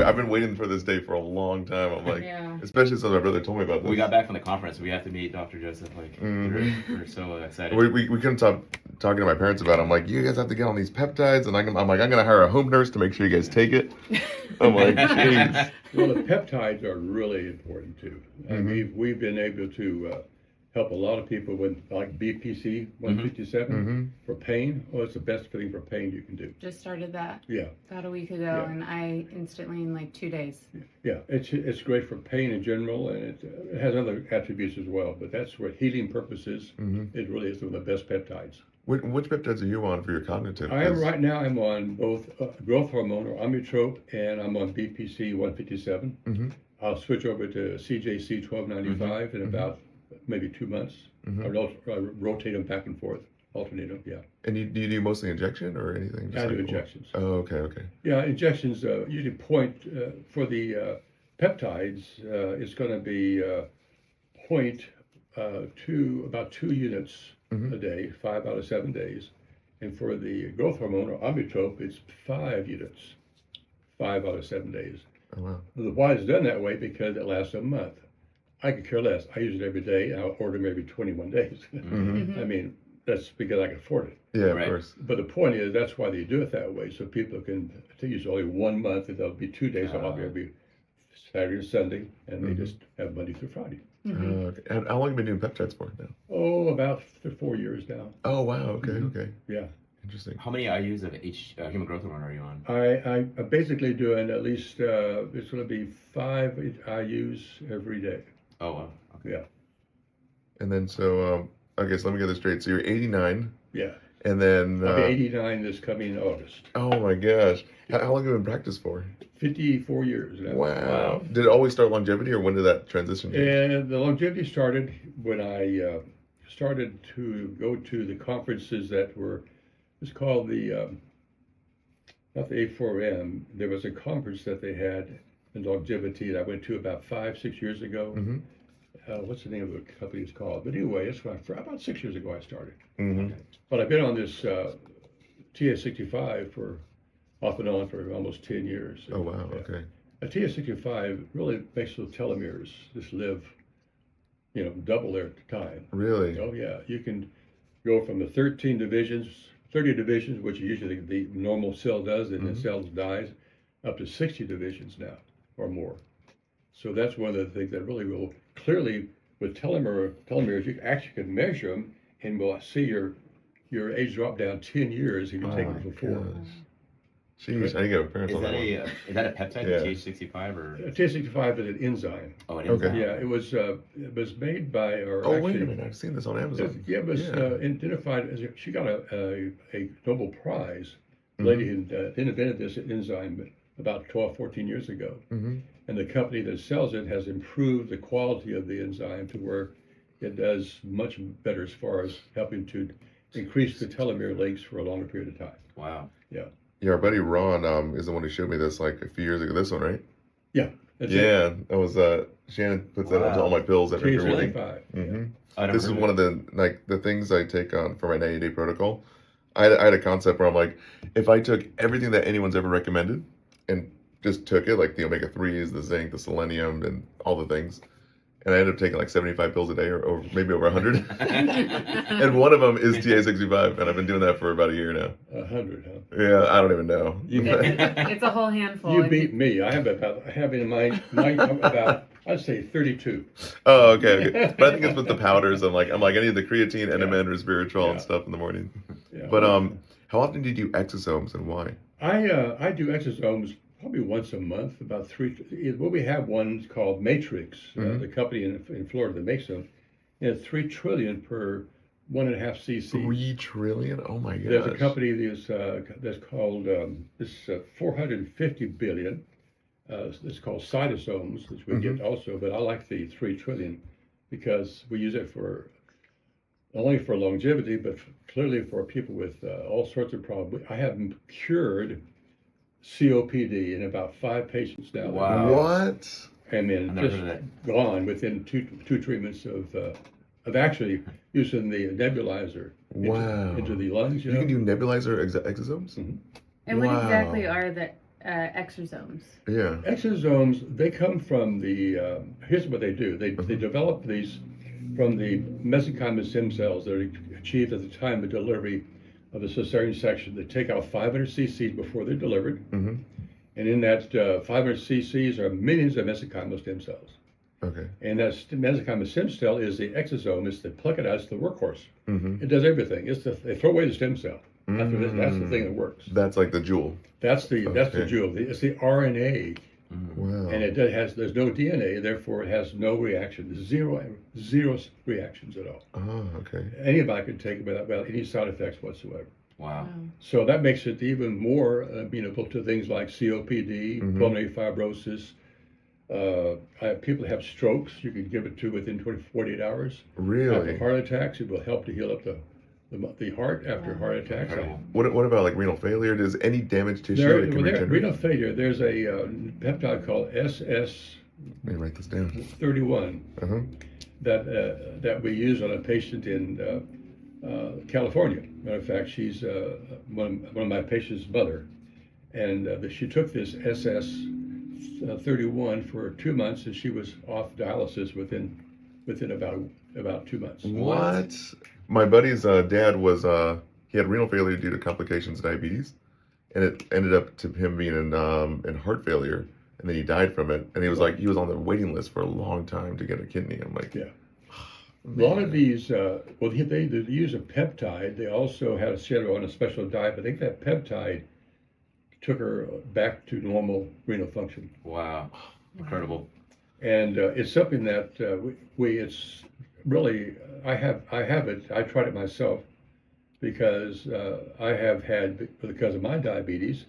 I've been waiting for this day for a long time. I'm like, Yeah. especially since my brother told me about this. We got back from the conference. We have to meet Dr. Joseph. Like, we're so excited. We couldn't stop talking to my parents about it. I'm like, you guys have to get on these peptides, and I'm like, I'm gonna hire a home nurse to make sure you guys take it. I'm like, jeez. Well, the peptides are really important too. We've been able to help a lot of people with like BPC 157 for pain. Oh, it's the best thing for pain you can do. Just started that Yeah, about a week ago, Yeah. and I instantly in like 2 days. yeah. It's great for pain in general, and it has other attributes as well. But that's for healing purposes. It really is one of the best peptides. Which peptides are you on for your cognitive? Right now. I'm on both growth hormone or Omnitrope, and I'm on BPC 157. I'll switch over to CJC 1295 in about maybe 2 months. I rotate them back and forth, alternate them. Yeah. And do you do mostly injection or anything? I do injections. Oh, okay. Yeah, injections usually point for the peptides. It's going to be about 2 units a day, 5 out of 7 days, and for the growth hormone or Omnitrope, it's 5 units, 5 out of 7 days. Oh, wow. Why it's done that way? Because it lasts a month. I could care less. I use it every day, and I'll order them every 21 days. I mean, that's because I can afford it. Yeah, Right. of course. But the point is, that's why they do it that way, so people can use only 1 month, and there'll be 2 days off every Saturday and Sunday, and they just have Monday through Friday. Okay. And how long have you been doing peptides for now? Oh, about 4 years now. Oh, wow. Okay. Yeah. Interesting. How many IUs of each human growth hormone are you on? I'm basically doing at least, it's going to be 5 IUs every day. Oh, wow. Okay. Yeah. And then so let me get this straight. So you're 89, Yeah. and then I'll be 89 this coming August. oh my gosh, how long have you been practice for? 54 years now. Wow. Did it always start longevity, or when did that transition change? And the longevity started when I started to go to the conferences that were, it's called the, not the A4M, there was a conference that they had in longevity that I went to about 5-6 years ago. What's the name of the company it's called? But anyway, it's about 6 years ago I started. But I've been on this TS65 for off and on for almost 10 years. Oh wow. Yeah. Okay. A TS65 really makes the telomeres just live, double their time. Really? Oh yeah, you can go from the 30 divisions, which usually the normal cell does, and the cell dies, up to 60 divisions now or more. So that's one of the things that really will clearly with telomeres, you actually can measure them and will see your age drop down 10 years if you take it before. Gosh. Jeez, I need to get parents Is on that that one. is that a peptide, Yeah. TH65 or? TS65 is an enzyme. Oh, it is. Okay. Yeah, it was made by, or Oh actually, wait a minute, I've seen this on Amazon. yeah, it was identified as she got a Nobel Prize. The lady who invented this enzyme about 14 years ago. And the company that sells it has improved the quality of the enzyme to where it does much better as far as helping to increase the telomere lengths for a longer period of time. Wow. Yeah. Yeah, our buddy Ron is the one who showed me this like a few years ago. This one, right? Yeah. That's Yeah, that was Shannon puts that onto all my pills every morning. TS65. This is one of the things I take on for my 90-day protocol. I had a concept where I'm like, if I took everything that anyone's ever recommended and just took it, like the omega-3s, the zinc, the selenium, and all the things, and I ended up taking like 75 pills a day or maybe over 100. And one of them is TA65, and I've been doing that for about a year now. 100, huh? Yeah, I don't even know. It's a whole handful. You beat me. I have in mind about I'd say 32. Oh, okay. But I think it's with the powders. I'm like I need the creatine, NMN, resveratrol, and stuff in the morning. Yeah. But how often do you do exosomes and why? I do exosomes probably once a month, about 3. Well, we have one called Matrix, the company in Florida that makes them. And it's 3 trillion per 1.5 cc. 3 trillion? Oh my gosh. There's a company that's called 450 billion. It's called cytosomes, which we get also, but I like the 3 trillion because we use it for not only for longevity, but clearly for people with all sorts of problems. I have cured COPD in about 5 patients now. Wow. What? And then I've never just heard of gone within two treatments of actually using the nebulizer Wow. into the lungs. You can do nebulizer exosomes? And what exactly Wow. are the exosomes? Yeah. Exosomes, they come from here's what they do. They develop these from the mesenchymal stem cells that are achieved at the time of delivery of the cesarean section. They take out 500 cc's before they're delivered, Mm-hmm. and in that 500 cc's are millions of mesenchymal stem cells. Okay. And that mesenchymal stem cell is the exosome. It's the Peptides, the workhorse. Mm-hmm. It does everything. They throw away the stem cell. That's the thing that works. That's like the jewel. That's the Okay. jewel. It's the RNA, Wow. and there's no DNA, therefore it has no reaction. Zero reactions at all. Oh, okay. Anybody can take it without any side effects whatsoever. Wow. So that makes it even more amenable to things like COPD, pulmonary fibrosis. People have strokes. You can give it to within 48 hours. Really? After heart attacks, it will help to heal up the heart after heart attacks. Incredible. What about like renal failure? Does any damaged tissue it can regenerate? Renal failure, there's a peptide called SS31 Let me write this down. Uh-huh. that we use on a patient in California. Matter of fact, she's one of my patient's mother, and she took this SS31 for 2 months, and she was off dialysis within about 2 months. What? My buddy's dad was he had renal failure due to complications of diabetes, and it ended up to him being in heart failure, and then he died from it. And he was like he was on the waiting list for a long time to get a kidney. I'm like, Yeah. A lot of these, they use a peptide. They also had she had on a special diet, but I think that peptide took her back to normal renal function. Wow. Incredible. And it's something that it's really, I have it, I tried it myself because I have had, because of my diabetes,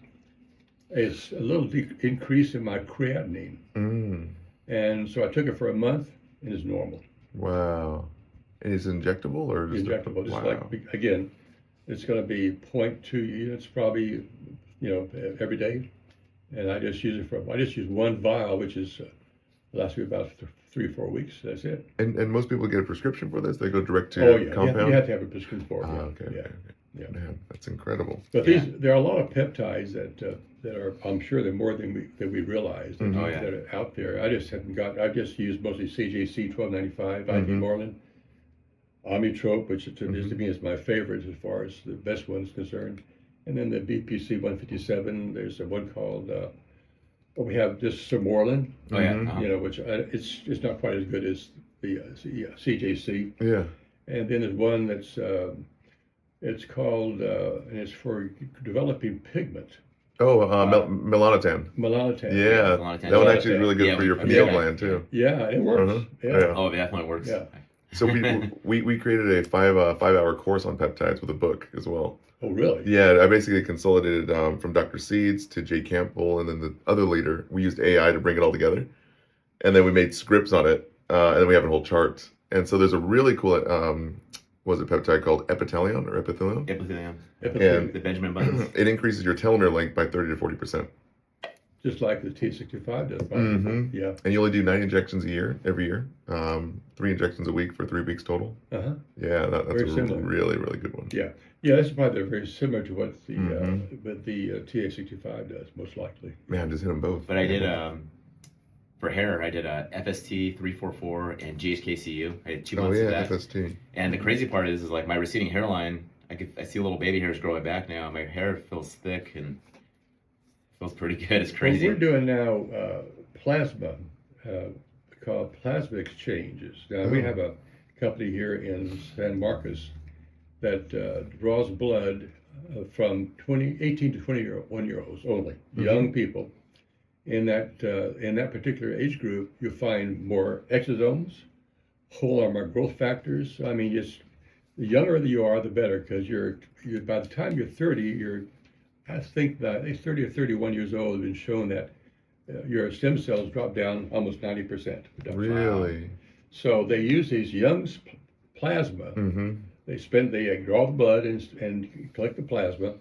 it's a little increase in my creatinine. And so I took it for a month and it's normal. Wow. And is it injectable or just Injectable, just wow. like, again, it's going to be 0.2 units probably, every day. And I just use one vial, which is lasts me about 3 or 4 weeks. That's it. And most people get a prescription for this? They go direct to compound? You have to have a prescription for it. Okay. Yeah. Man, that's incredible. But there are a lot of peptides that are, I'm sure they're more than we realize that, that are out there. I just used mostly CJC 1295, IV Morlin, Amitrope, which to me is my favorite as far as the best one is concerned. And then the BPC 157, there's one called, we have just Sermorelin, which it's not quite as good as the CJC. Yeah. And then there's one that's, it's called, and it's for developing pigment. Oh, melanotan. Melanotan. Yeah, Melanotan. that one actually is really good Yeah, for your yeah. pineal gland too. Yeah, it works. Yeah. Oh, it definitely works. Yeah. So we created a 5-hour course on peptides with a book as well. Oh, really? Yeah, I basically consolidated from Dr. Seeds to Jay Campbell and then the other leader. We used AI to bring it all together, and then we made scripts on it, and then we have a whole chart. And so there's a really cool peptide called epithelium or epithelium? Epithelium. And The Benjamin buttons. it increases your telomere length by 30 to 40%. Just like the T65 does. Yeah. And you only do 9 injections every year. 3 injections a week for 3 weeks total. Uh-huh. Yeah, that's Very a similar. really, really good one. Yeah. Yeah, that's probably very similar to what the TA65 does, most likely. Man, just hit them both. But I did for hair, I did a FST 344 and GHKCU. I did 2 months of that. FST. And the crazy part is like my receding hairline. I see little baby hairs growing back now. My hair feels thick and feels pretty good. It's crazy. Well, we're doing now plasma, called plasma exchanges. Now we have a company here in San Marcos that draws blood from 18 to 21-year-olds only, young people. In that particular age group, you'll find more exosomes, whole armor growth factors. I mean, just the younger you are, the better, because you're by the time you're 30, I think that it's 30 or 31 years old, it's been shown that your stem cells drop down almost 90%. Really? So they use these young plasma. They draw the blood and collect the plasma,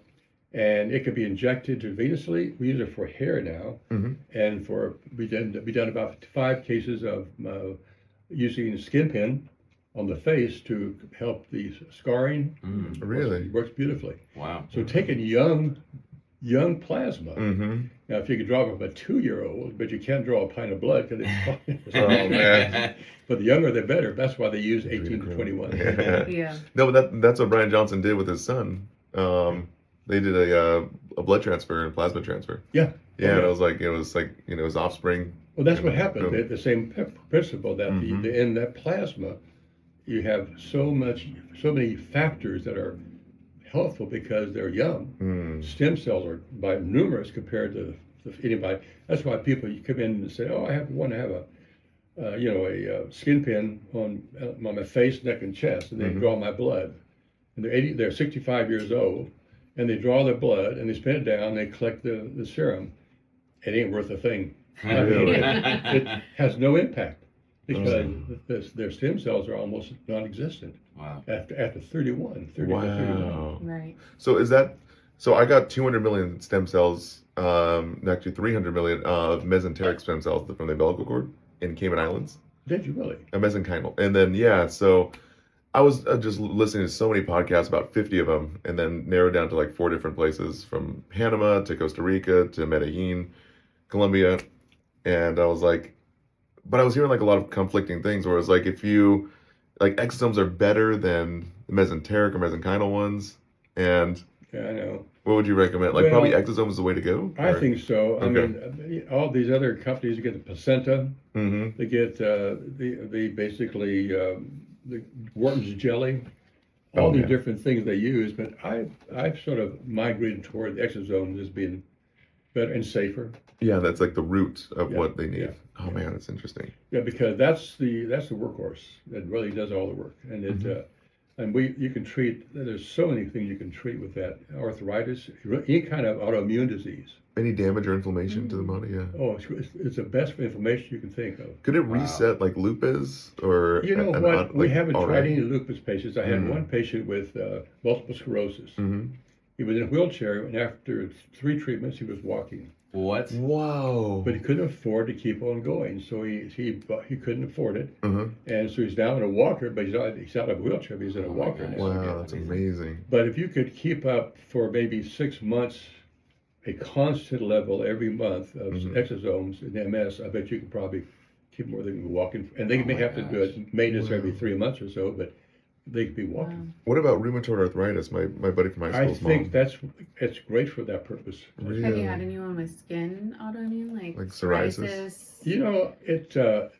and it could be injected intravenously. We use it for hair now, and we done about 5 cases of using a skin pin on the face to help the scarring. Really? It works beautifully. Wow. So taking young young plasma. Mm-hmm. Now, if you could draw from a 2-year-old, but you can't draw a pint of blood because Oh, man. But the younger, the better. That's why they use 18 to 21. Yeah. No, but that's what Brian Johnson did with his son. They did a blood transfer and plasma transfer. Yeah. Yeah, Okay. and it was like his offspring. Well, that's what And, happened. boom. The same principle that Mhm. in that plasma, you have so many factors that are helpful because they're young. Mm. Stem cells are by numerous compared to anybody. That's why people you come in and say, "Oh, want to have a skin pin on my face, neck, and chest," and they Mhm. draw my blood. And they're 65 years old, and they draw their blood and they spin it down. They collect the serum. It ain't worth a thing. I mean, Really? it has no impact because Oh. their stem cells are almost non-existent Wow. after 30 to 31. Wow. Right. So I got 200 million stem cells, actually 300 million of mesenteric stem cells from the umbilical cord in Cayman Islands, Did you really? a mesenchymal. And then, yeah, so I was just listening to so many podcasts, about 50 of them, and then narrowed down to like 4 different places from Panama to Costa Rica to Medellin, Colombia. And I was like, but I was hearing like a lot of conflicting things where it's like, if you, like exosomes are better than the mesenteric or mesenchymal ones. And Yeah, I know. what would you recommend? Like, Well, probably exosomes is the way to go? I think so. I Okay. mean, all these other companies, you get the placenta, Mm-hmm. they get the basically the Wharton's jelly, all Oh, these yeah. different things they use. But I've sort of migrated toward the exosomes as being better and safer. Yeah, that's like the root of Yeah, what they need. yeah, Oh, man, that's interesting. Yeah, because that's the workhorse that really does all the work, and it and you can treat. There's so many things you can treat with that arthritis, any kind of autoimmune disease. Any damage or inflammation to the body? Yeah. Oh, it's the best information you can think of. Could it Wow. reset like lupus or? You know an- what? We like, haven't tried already? any lupus patients. I had Mhm. one patient with multiple sclerosis. Mhm. He was in a wheelchair, and after 3 treatments, he was walking. What? Wow. But he couldn't afford to keep on going, so he couldn't afford it, Uh-huh. and so he's now in a walker. But he's out of a wheelchair. But he's in a Oh my walker gosh. now. Wow, that's amazing. But if you could keep up for maybe 6 months, a constant level every month of Mhm. exosomes in MS, I bet you could probably keep more than walking. And they Oh may my have to do gosh. it maintenance every Wow. 3 months or so, but they could be walking. Wow. What about rheumatoid arthritis? My buddy from high I school's think mom. it's great for that purpose. Really? Have you had anyone with skin autoimmune, Like psoriasis? You know,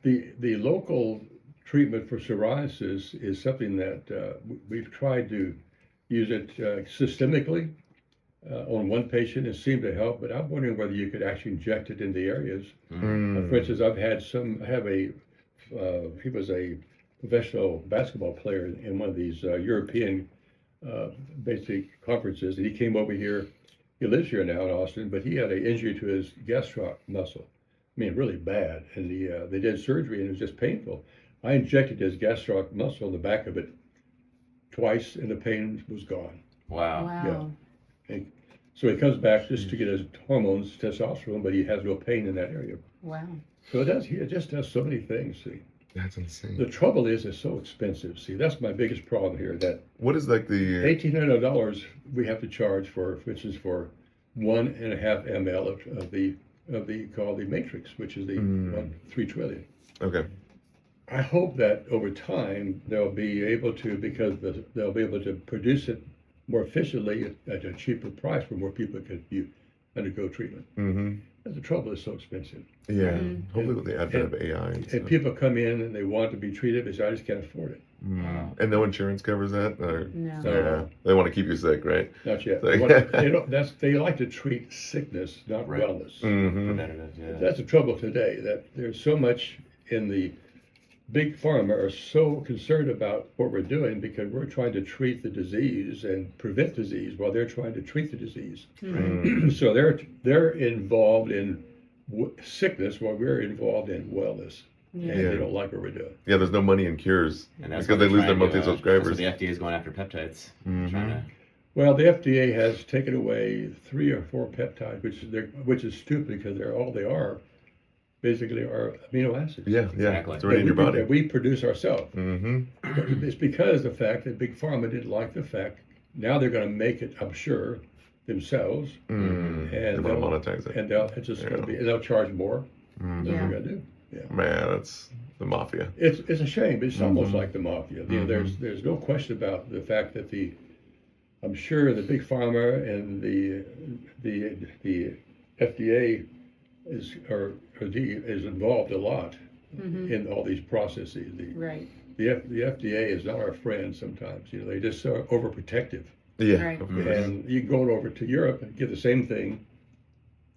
the local treatment for psoriasis is something that we've tried to use it systemically on one patient. It seemed to help, but I'm wondering whether you could actually inject it in the areas. Mm. For instance, he was a professional basketball player in one of these European basic conferences, and he came over here. He lives here now in Austin, but he had an injury to his gastroc muscle. I mean, really bad, and they did surgery, and it was just painful. I injected his gastroc muscle in the back of it twice, and the pain was gone. Wow. Wow. So he comes back just to get his hormones, testosterone, but he has no pain in that area. Wow. So it just does so many things. See, That's insane. the trouble is it's so expensive. See, that's my biggest problem here. That What is like the? $1,800 we have to charge for instance, for 1.5 ml of the called the matrix, which is the 3 trillion. Okay. I hope that over time they'll be able to, because they'll be able to produce it more efficiently at a cheaper price for more people can undergo treatment. Mm-hmm. But the trouble is so expensive. Yeah. Mhm. Hopefully with the advent of AI. And And stuff. people come in and they want to be treated, they say, I just can't afford it. Wow. And no insurance covers that? Or, No. No. yeah. They want to keep you sick, right? Not yet. Like- They like to treat sickness, not Right. wellness. Mm-hmm. Preventative, yeah. That's the trouble today, that there's so much in the big pharma are so concerned about what we're doing because we're trying to treat the disease and prevent disease while they're trying to treat the disease. Mhm. So they're involved in sickness while we're involved in wellness, Yeah. and Yeah. they don't like what we're doing. Yeah, there's no money in cures And that's because what they lose they're their trying monthly to, subscribers. That's what the FDA is going after peptides. Mhm. Trying to, Well, the FDA has taken away 3 or 4 peptides, which is stupid because all they are basically are amino acids. Yeah, yeah. Exactly. It's already in your that body. we produce ourselves. Mm-hmm. It's because of the fact that Big Pharma didn't like the fact. Now they're going to make it, I'm sure, themselves, Mm. They and want to monetize it. and it's just going to be, and they'll charge more. Mm. That's what Yeah. they're going to do. Man, that's the mafia. It's a shame, but it's almost Mhm. like the mafia. You know, there's no question about the fact that I'm sure the big pharma and the FDA is involved a lot Hmm. in all these processes. Right. The FDA is not our friend sometimes. You know, they just are overprotective. Yeah, Right. of course. And you go over to Europe and get the same thing.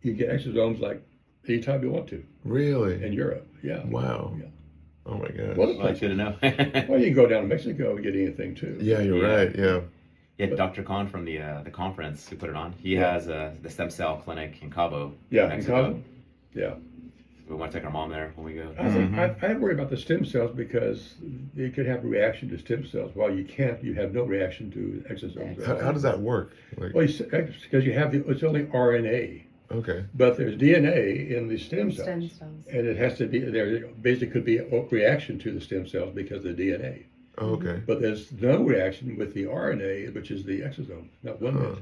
You get exosomes like anytime you want to Really? in Europe. Yeah. Wow. Yeah. Oh my gosh. Well, Well, it's good to know. Well, you can go down to Mexico and get anything too. Yeah, you're Yeah. right. Yeah. Yeah, Dr. Khan from the conference who put it on. He Yeah. has the stem cell clinic in Cabo. Yeah, in Mexico. Cabo. Yeah. We want to take our mom there when we go. I think Mhm. I worry about the stem cells because you could have a reaction to stem cells. While you can't, you have no reaction to exosomes. How does that work? Like, Well, because you have it's only RNA, okay. but there's DNA in the stem cells, Stem cells. and it has to be there. Basically, could be a reaction to the stem cells because of the DNA. Oh, okay. But there's no reaction with the RNA, which is the exosome. Not one Huh. bit.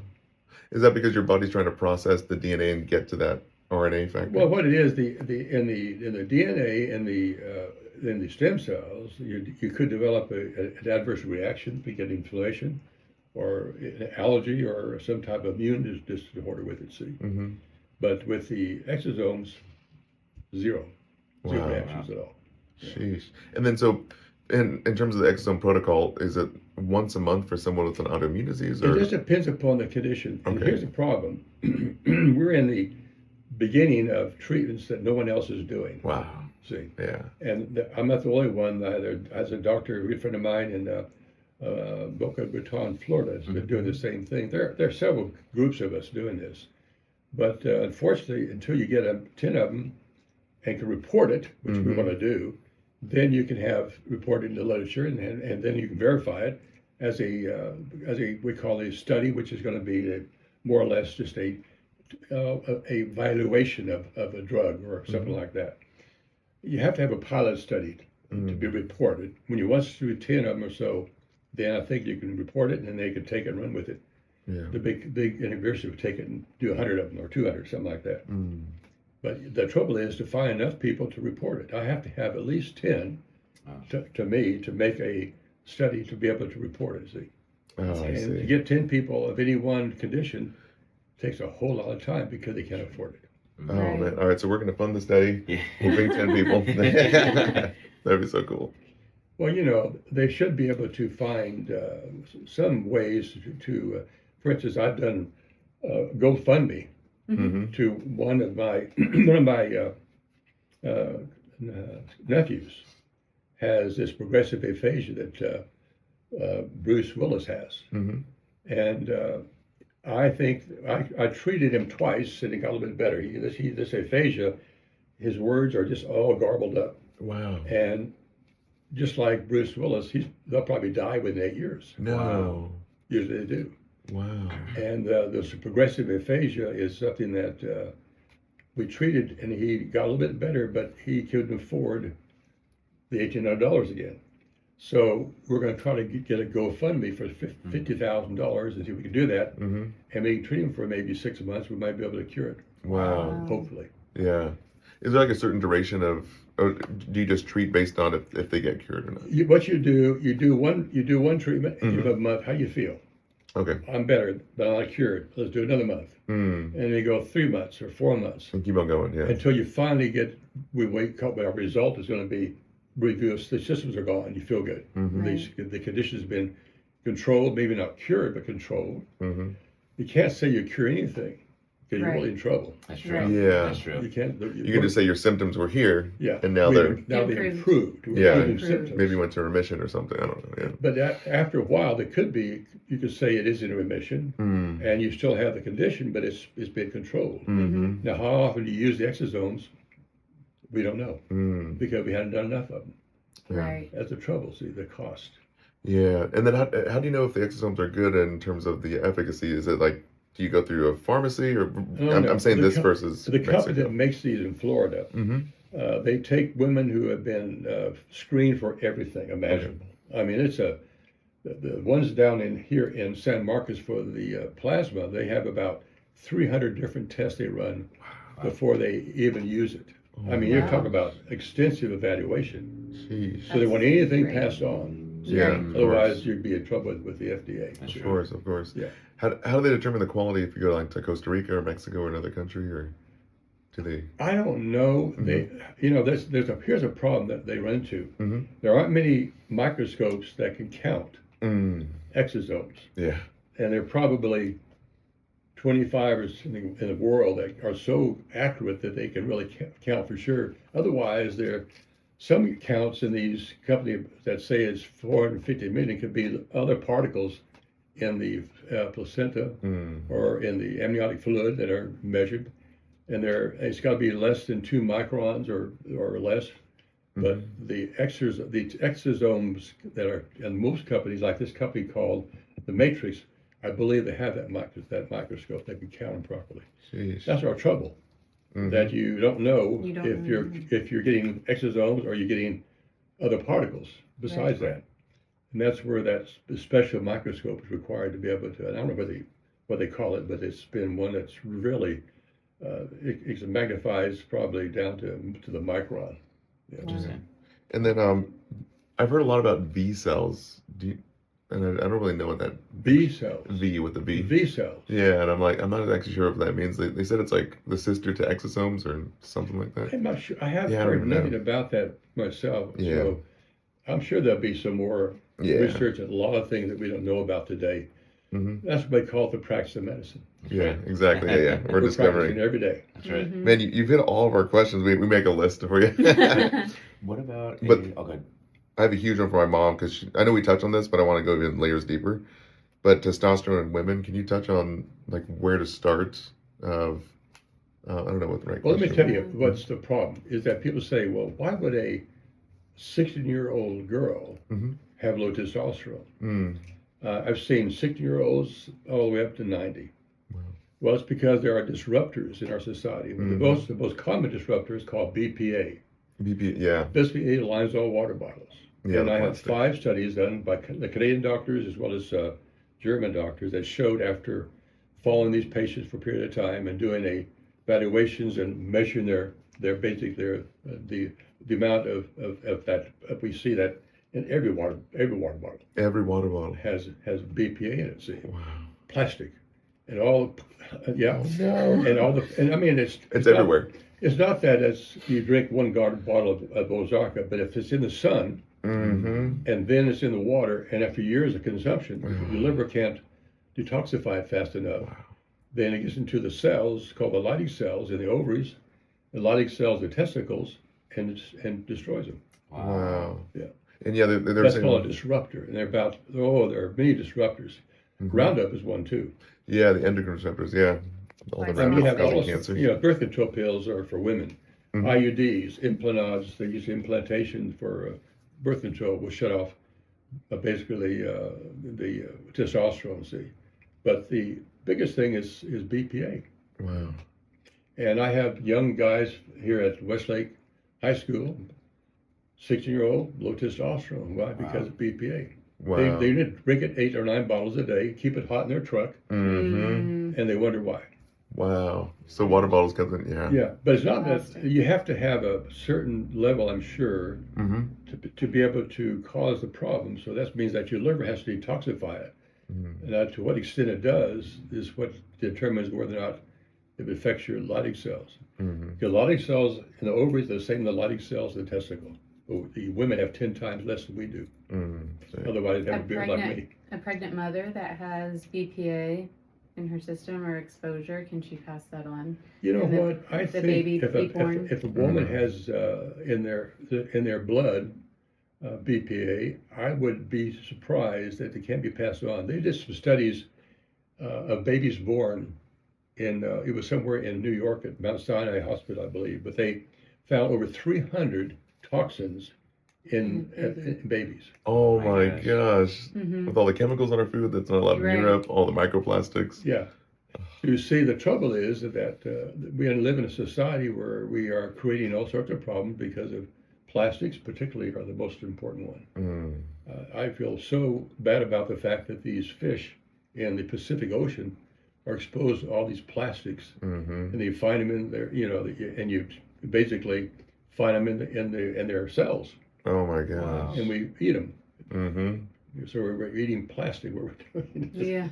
Is that because your body's trying to process the DNA and get to that RNA factor? Well, what it is, in the DNA in the stem cells, you could develop an adverse reaction, be get inflammation, or an allergy, or some type of immune disorder with it. See, Mm-hmm. but with the exosomes, zero Wow. reactions at all. Sheesh. And then so, in terms of the exosome protocol, is it once a month for someone with an autoimmune disease, It or just depends upon the condition. And Okay. here's the problem: we're in the beginning of treatments that no one else is doing. wow? See. Yeah. And I'm not the only one. As a doctor, a good friend of mine in Boca Raton, Florida, has been doing the same thing. There are several groups of us doing this. But unfortunately, until you get 10 of them and can report it, which we Mhm. want to do, then you can have reported in the literature, and then you can verify it as we call a study, which is going to be more or less just a evaluation of a drug or something like that. You have to have a pilot study to be reported. When you once do 10 of them or so, then I think you can report it, and then they can take it and run with it. Yeah. The big university would take it and do 100 of them or 200, something like that. Mm. But the trouble is to find enough people to report it. I have to have at least 10 Wow. to me to make a study to be able to report it. See, Oh, I and to see. get 10 people of any one condition takes a whole lot of time because they can't afford it. Oh Right. man. All right. So we're gonna fund the study. Yeah. We'll bring 10 people. That'd be so cool. Well, you know, they should be able to find some ways to for instance, I've done GoFundMe Mm-hmm. to one of my nephews has this progressive aphasia that Bruce Willis has, Mm-hmm. and I think I treated him twice, and he got a little bit better. This aphasia, his words are just all garbled up, Wow. and just like Bruce Willis, they'll probably die within 8 years. No. Usually they do. Wow. And this progressive aphasia is something that we treated, and he got a little bit better, but he couldn't afford the $1,800 again. So we're going to try to get a GoFundMe for $50,000 and see if we can do that, Mm-hmm. and we can treat him for maybe 6 months. We might be able to cure it, Wow. hopefully. Yeah. Is there like a certain duration of, or do you just treat based on if they get cured or not? What you do one treatment, and you have a month. How you feel? Okay. I'm better, but I'm not cured. Let's do another month, Mm. and then you go 3 months or 4 months. And keep on going. Yeah. Until you finally get, our result is going to be reduced. The systems are gone. You feel good. Mm-hmm. Right. The condition has been controlled, maybe not cured, but controlled. Mm-hmm. You can't say you cure anything because you're Right. really in trouble. That's true. Right. Yeah. That's true. You can't. You can just say your symptoms were here, yeah. and now they're they Improved. improved. Yeah. Improved Improved. symptoms. maybe went to remission or something. I don't know. Yeah. But after a while, there could be. You could say it is in remission, Mm. and you still have the condition, but it's been controlled. Mm-hmm. Now, how often do you use the exosomes? We don't know Mm. because we hadn't done enough of them. Yeah. Right. That's the trouble. See, the cost. Yeah. And then how do you know if the exosomes are good in terms of the efficacy? Is it like, do you go through a pharmacy or no. I'm saying The this versus The company Mexico. that makes these in Florida, Mm-hmm. they take women who have been screened for everything imaginable. I mean, it's the ones down in here in San Marcos for the plasma, they have about 300 different tests they run before they even use it. I mean, you're Wow. talking about extensive evaluation. Sheesh. So they want anything Great. passed on. Yeah, Right. of Otherwise, course. you'd be in trouble with the FDA. That's Of true. course, of course. Yeah. How do they determine the quality if you go like to Costa Rica or Mexico or another country, or do they? I don't know. They, here's a problem that they run into. Mm-hmm. There aren't many microscopes that can count Mm. exosomes, Yeah. and there are probably 25 or something in the world that are so accurate that they can really count for sure. Otherwise, there are some counts in these companies that say it's 450 million could be other particles in the placenta Mm. or in the amniotic fluid that are measured, and it's got to be less than 2 microns or less. But the exosomes that are in most companies, like this company called the Matrix, I believe they have that microscope that can count them properly. Sheesh. That's our trouble, Mhm. that you don't know You don't if know. if you're getting exosomes or you're getting other particles besides that. And that's where the special microscope is required to be able to. And I don't know what they call it, but it's been one that's really it magnifies probably down to the micron. Yeah. Interesting. And then I've heard a lot about V cells. And I don't really know what that B cells. V with the V. V cells. Yeah, and I'm not actually sure what that means. They said it's like the sister to exosomes or something like that. I'm not sure. I have Yeah, I don't heard even know. nothing about that myself. Yeah. So I'm sure there'll be some more Yeah. research on a lot of things that we don't know about today. Hmm. That's what they call it the practice of medicine. Yeah, exactly. Yeah, yeah. We're We're discovering. practicing every day. That's right. Mhm. Man, you've hit all of our questions. We make a list for you. What about? But- Oh, good. I have a huge one for my mom because I know we touched on this, but I want to go even layers deeper. But testosterone in women, can you touch on like where to start? I don't know what the right Well, let me question tell you what's the problem is that people say, well, why would a 16-year-old girl Mhm. have low testosterone? Mm. I've seen 16-year-olds all the way up to 90. Wow. Well, it's because there are disruptors in our society. Mhm. The most common disruptor is called BPA. BP, yeah. Basically, it aligns all water bottles. Yeah, And the I have plastic. 5 studies done by the Canadian doctors as well as German doctors that showed after following these patients for a period of time and doing evaluations and measuring the amount of that we see that in every water bottle Every water bottle. has BPA in it. See, Wow. plastic, and all, yeah, Oh, no. and all the, and I mean it's It's not- everywhere. It's not that you drink one bottle of Ozarka, but if it's in the sun Mm-hmm. and then it's in the water, and after years of consumption, Wow. your liver can't detoxify it fast enough. Wow. Then it gets into the cells called the Leydig cells in the ovaries, the Leydig cells, the testicles, and destroys them. Wow. Yeah. And yeah, they're That's saying, called a disruptor, and there are many disruptors. Mhm. Roundup is one too. Yeah, the endocrine receptors. Yeah. All the Like I mean, you have causing all cancer. birth control pills are for women. Mhm. IUDs, implants, they use implantation for birth control will shut off basically the testosterone. See, but the biggest thing is BPA. Wow. And I have young guys here at Westlake High School, 16-year-old, low testosterone. Why? Because of BPA. Wow. They drink it 8 or 9 bottles a day, keep it hot in their truck, Mm-hmm. and they wonder why. Wow. So water bottles comes in. Yeah. Yeah, but it's not that Plastic. you have to have a certain level, I'm sure, Mm-hmm. to be able to cause the problem. So that means that your liver has to detoxify it. Mm-hmm. And to what extent it does is what determines whether or not it affects your Leydig cells. Mm-hmm. Your Leydig cells in the ovaries are the same as the Leydig cells in the testicle. The women have 10 times less than we do. Mm-hmm. Otherwise, they'd have a beard like me. A pregnant mother that has BPA in her system or exposure, can she pass that on? You know And the- what? I the think baby if be born. a woman Mhm. has in their blood BPA, I would be surprised that it can't be passed on. They did some studies of babies born in it was somewhere in New York at Mount Sinai Hospital, I believe, but they found over 300 toxins in babies. Oh My my gosh. gosh. Mm-hmm. With all the chemicals in our food that's not allowed Right. in Europe, all the microplastics. Yeah. You see, the trouble is that we live in a society where we are creating all sorts of problems because of plastics particularly are the most important one. Mm. I feel so bad about the fact that these fish in the Pacific Ocean are exposed to all these plastics, Mm-hmm. and you find them in their, and you basically find them in their cells, Oh my Wow. gosh. and we eat them. Mm-hmm. So we're eating plastic. Yeah.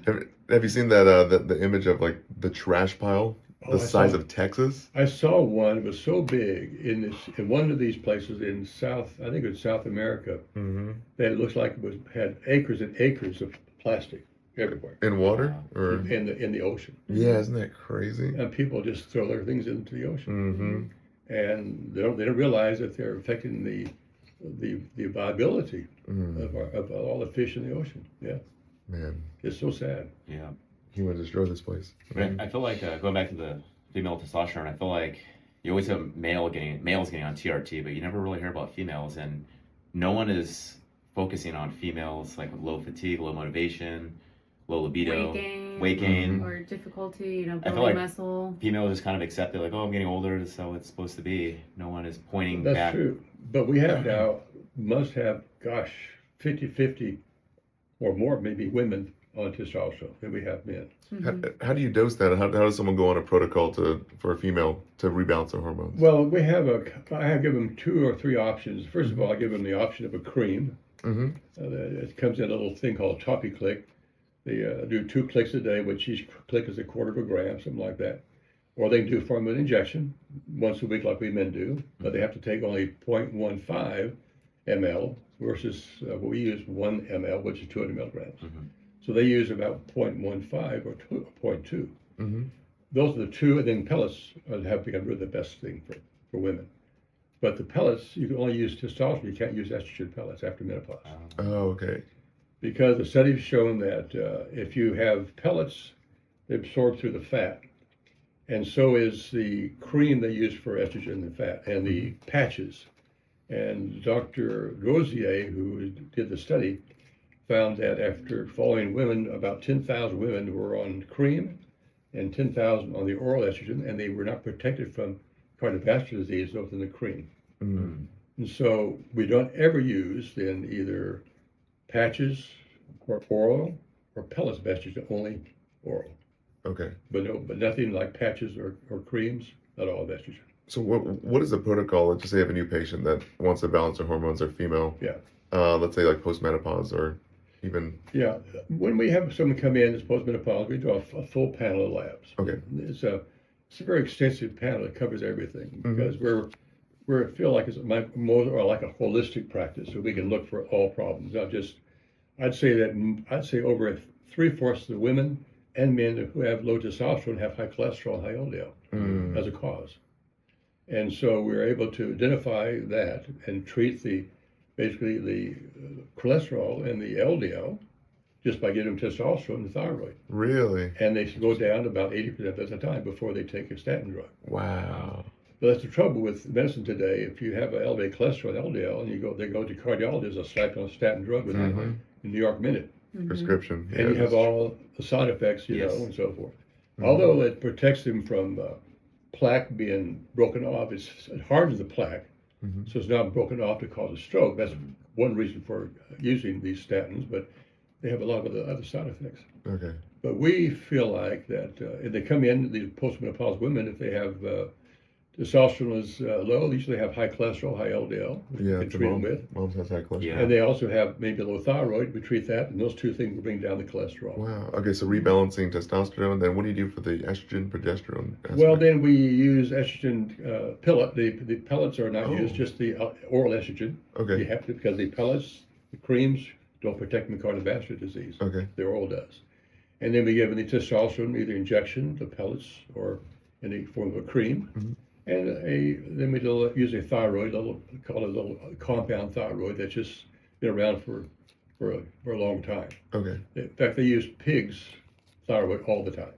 Have you seen that the image of like the trash pile Oh, the I size saw- of Texas? I saw one. It was so big in one of these places in I think it was South America, Mm-hmm. that it looks like it had acres and acres of plastic everywhere In water Wow. or in the ocean, yeah, isn't that crazy? and people just throw their things into the ocean, Mm-hmm. and they don't realize that they're affecting the viability Mm. of all the fish in the ocean. Yeah, Man, it's so sad. Yeah. he would destroy this place. But I feel like going back to the female testosterone, I feel like you always have males getting on TRT, but you never really hear about females, and no one is focusing on females like with low fatigue, low motivation, low libido, weight gain. Mhm. Or difficulty, I feel belly like- muscle. Females just kind of accept it, like, oh, I'm getting older, that's how it's supposed to be. No one is pointing That's back. true. But we have now, must have, 50-50 or more, maybe women on testosterone than we have men. How do you dose that? How does someone go on a protocol for a female to rebalance their hormones? Well, I have given them 2 or 3 options. First of all, I give them the option of a cream. Mm-hmm. It comes in a little thing called Toppy Click. They do 2 clicks a day, which each click is a quarter of a gram, something like that. Or they can do formula injection once a week like we men do, but they have to take only 0.15 ml versus what we use 1 ml, which is 200 milligrams. Mhm. So they use about 0.15 or 0.2. Mm-hmm. Those are the 2, and then pellets have become really the best thing for women. But the pellets, you can only use testosterone, you can't use estrogen pellets after menopause. Oh, okay. Because the studies have shown that if you have pellets, they absorb through the fat. And so is the cream they use for estrogen and fat, and the patches. And Dr. Rosier, who did the study, found that after following women, about 10,000 women were on cream and 10,000 on the oral estrogen, and they were not protected from cardiovascular disease within the cream. Mm. And so we don't ever use then either patches or oral or pellets of estrogen, only oral. Okay. But nothing like patches or creams, not all of estrogen. So what is the protocol? Let's just say I have a new patient that wants to balance their hormones, they're female. Yeah. Let's say like postmenopause or even. Yeah, when we have someone come in that's postmenopause, we do a full panel of labs. Okay. It's a very extensive panel that covers everything Mhm. because we feel like it's more or like a holistic practice, so we can look for all problems, not just. I'd say over 3/4 of the women and men who have low testosterone have high cholesterol and high LDL Mm. as a cause. And so we're able to identify that and treat basically the cholesterol and the LDL just by giving them testosterone and thyroid. Really? And they go down about 80% of the time before they take a statin drug. Wow. But that's the trouble with medicine today. If you have an elevated cholesterol and LDL and they go to cardiologist, they'll slap you on a statin drug with Mhm. a New York Minute. Prescription. And you have that's- all the side effects, Yes. and so forth. Mhm. Although it protects them from plaque being broken off, it hardens the plaque, Mhm. so it's not broken off to cause a stroke. That's one reason for using these statins, but they have a lot of other side effects. Okay. But we feel like that if they come in, these postmenopausal women, if they have testosterone is low, they usually have high cholesterol, high LDL, which we Yeah. can The treat them mom, with. moms has high cholesterol. Yeah. And they also have maybe low thyroid, we treat that, and those 2 things will bring down the cholesterol. Wow. Okay. So rebalancing testosterone. Then what do you do for the estrogen, progesterone? Aspect? Well, then we use estrogen pellet. The pellets are not Oh. used, just the oral estrogen. You Okay. have to, because the pellets, the creams, don't protect them from cardiovascular disease. Okay. The oral does. And then we give them the testosterone, either injection, the pellets, or in the form of a cream. Mhm. And then we use a thyroid, call it a little compound thyroid that's just been around for a long time. Okay. In fact, they use pigs' thyroid all the time.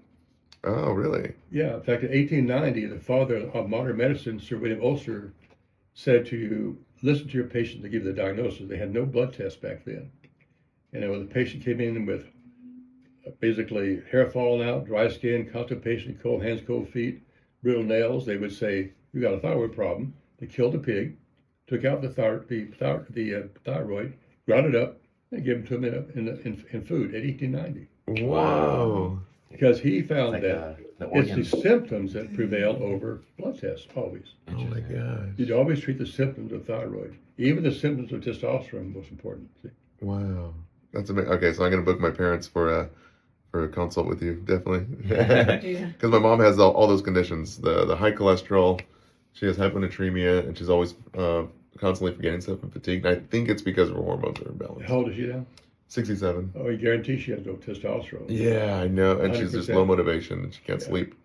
Oh, really? Yeah, in fact, in 1890, the father of modern medicine, Sir William Ulster, said to you, listen to your patient to give the diagnosis. They had no blood tests back then. And when the patient came in with basically hair falling out, dry skin, constipation, cold hands, cold feet, brittle nails, they would say, you got a thyroid problem. They killed the pig, took out the thyroid, ground it up, and gave it to him in food at 1890. Wow. Because he It's found like that the it's the organs. symptoms that prevail over blood tests, always. Oh my gosh. You'd always treat the symptoms of thyroid. Even the symptoms of testosterone was important. See? Wow. That's amazing. Okay, so I'm gonna book my parents for a consult with you, definitely. Yeah. Because my mom has all those conditions, the high cholesterol, she has hyponatremia, and she's always constantly forgetting stuff and fatigue. And I think it's because her hormones are imbalanced. How old is she now? 67. Oh, you guarantee she has no testosterone. Yeah, I know. And she's just 100%. low motivation and she can't Yeah. sleep.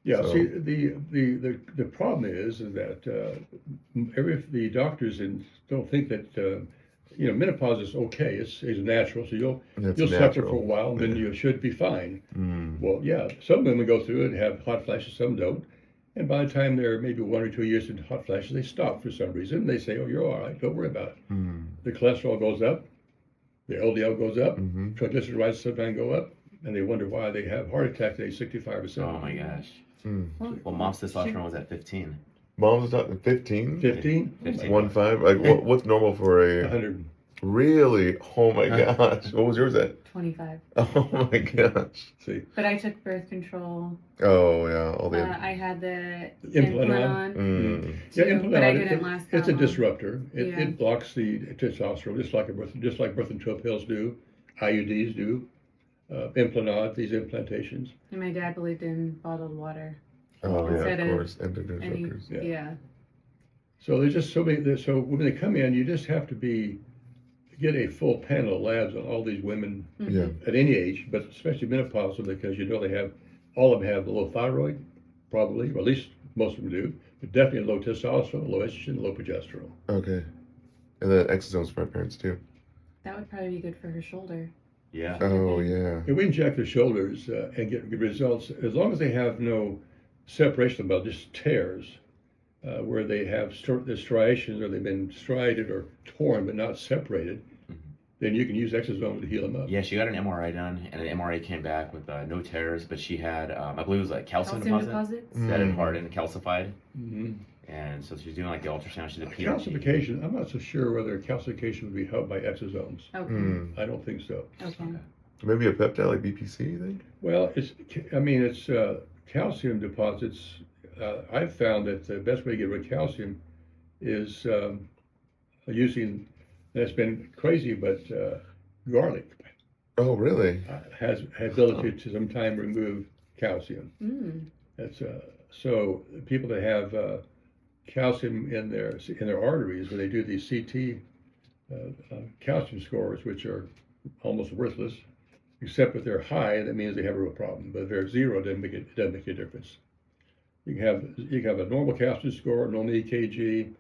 Yeah. So- See, the problem is that the doctors don't think that menopause is okay. It's natural, so you'll suffer natural. for a while, and then Yeah. you should be fine. Mm. Well, yeah, some women go through it and have hot flashes, some don't. And by the time they're maybe 1 or 2 years into hot flashes, they stop for some reason. They say, "Oh, you're all right. Don't worry about it." Mm. The cholesterol goes up, the LDL goes up, Mm-hmm. triglycerides sometimes go up, and they wonder why they have heart attacks at age 65 or 70. Oh my gosh. Mm. Well, mom's testosterone was at 15. Mom's not 15? 15? 15. 1.5? Like, what's normal for a... 100. Really? Oh my gosh. What was yours at? 25. Oh my gosh. See, But I took birth control. Oh yeah, all the... I had the Implant implant on. on. Mm. yeah, too, but I Implanon, didn't last it's that a long. disruptor. Yeah. It blocks the testosterone, just like birth control pills do, IUDs do, Implanon, these implantations. And my dad believed in bottled water. Oh yeah, Instead of of course. Endocrine Any, disruptors. Yeah. yeah. So there's just so many. So when they come in, you just have to get a full panel of labs on all these women Yeah. at any age, but especially menopausal, because all of them have low thyroid, probably, or at least most of them do, but definitely low testosterone, low estrogen, low progesterone. Okay. And then exosomes for my parents too. That would probably be good for her shoulder. Yeah. Oh yeah. If we inject their shoulders and get good results, as long as they have no separation about just tears, where they have the striations or they've been striated or torn but not separated, then you can use exosomes to heal them up. Yeah, she got an MRI done, and the MRI came back with no tears, but she had, I believe it was like calcium deposit deposits? Mm. that had hardened, calcified, Mm-hmm. and so she was doing like the ultrasound. She did PRP. Calcification, I'm not so sure whether calcification would be helped by exosomes. Okay. Mm. I don't think so. Okay. Maybe a peptide like BPC, you think? Well, it's calcium deposits. I've found that the best way to get rid of calcium is using, and it's been crazy, but garlic Oh really? has ability to sometimes remove calcium. Mm. That's so people that have calcium in their arteries, when they do these CT calcium scores, which are almost worthless, except if they're high, that means they have a real problem. But if they're zero, it doesn't make a difference. You can have a normal calcium score, normal EKG,